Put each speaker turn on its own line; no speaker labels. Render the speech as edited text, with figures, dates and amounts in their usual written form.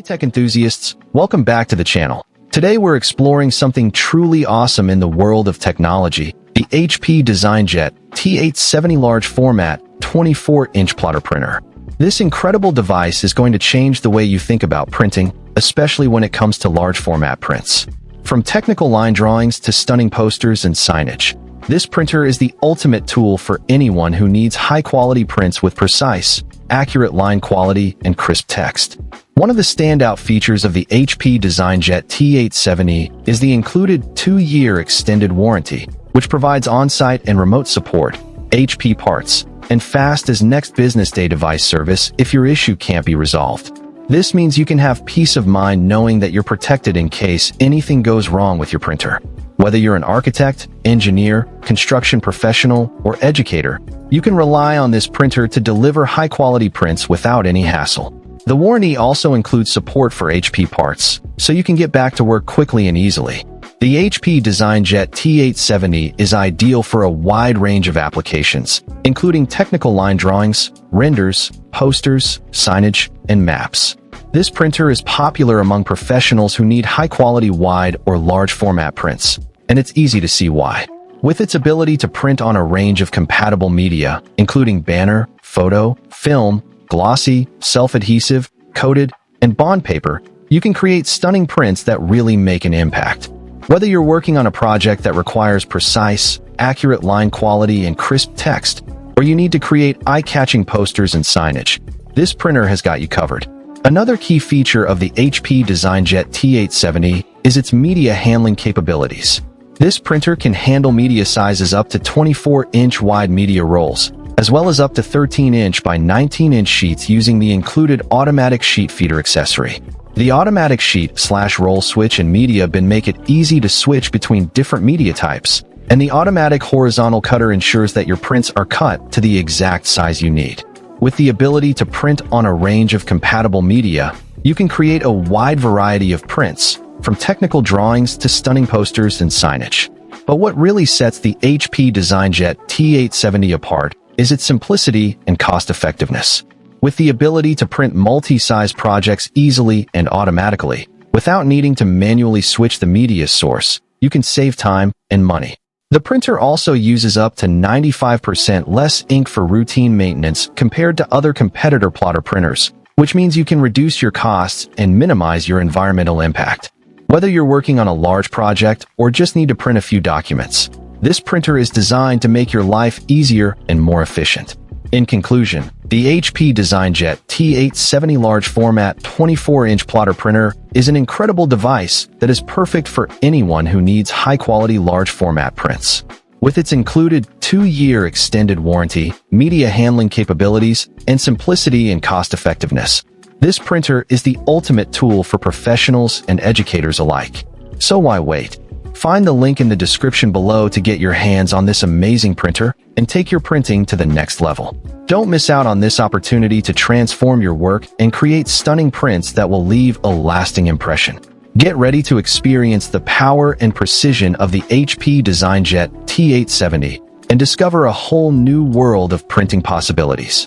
Hey tech enthusiasts, welcome back to the channel. Today we're exploring something truly awesome in the world of technology, the HP DesignJet T870 large format 24-inch plotter printer. This incredible device is going to change the way you think about printing, especially when it comes to large format prints. From technical line drawings to stunning posters and signage, this printer is the ultimate tool for anyone who needs high-quality prints with precise, accurate line quality and crisp text. One of the standout features of the HP DesignJet T870 is the included 2-year extended warranty, which provides on-site and remote support, HP parts, and fast as next business day device service if your issue can't be resolved. This means you can have peace of mind knowing that you're protected in case anything goes wrong with your printer. Whether you're an architect, engineer, construction professional, or educator, you can rely on this printer to deliver high-quality prints without any hassle. The warranty also includes support for HP parts, so you can get back to work quickly and easily. The HP DesignJet T870 is ideal for a wide range of applications, including technical line drawings, renders, posters, signage, and maps. This printer is popular among professionals who need high-quality wide or large format prints, and it's easy to see why. With its ability to print on a range of compatible media, including banner, photo, film, glossy, self-adhesive, coated, and bond paper, you can create stunning prints that really make an impact. Whether you're working on a project that requires precise, accurate line quality and crisp text, or you need to create eye-catching posters and signage, this printer has got you covered. Another key feature of the HP DesignJet T870 is its media handling capabilities. This printer can handle media sizes up to 24-inch wide media rolls, as well as up to 13-inch by 19-inch sheets using the included automatic sheet feeder accessory. The automatic sheet/roll switch and media bin make it easy to switch between different media types, and the automatic horizontal cutter ensures that your prints are cut to the exact size you need. With the ability to print on a range of compatible media, you can create a wide variety of prints, from technical drawings to stunning posters and signage. But what really sets the HP DesignJet T870 apart is its simplicity and cost-effectiveness. With the ability to print multi-size projects easily and automatically, without needing to manually switch the media source, you can save time and money. The printer also uses up to 95% less ink for routine maintenance compared to other competitor plotter printers, which means you can reduce your costs and minimize your environmental impact. Whether you're working on a large project or just need to print a few documents, this printer is designed to make your life easier and more efficient. In conclusion, the HP DesignJet T870 large format 24-inch plotter printer is an incredible device that is perfect for anyone who needs high-quality large format prints. With its included 2-year extended warranty, media handling capabilities, and simplicity and cost-effectiveness, this printer is the ultimate tool for professionals and educators alike. So why wait? Find the link in the description below to get your hands on this amazing printer and take your printing to the next level. Don't miss out on this opportunity to transform your work and create stunning prints that will leave a lasting impression. Get ready to experience the power and precision of the HP DesignJet T870 and discover a whole new world of printing possibilities.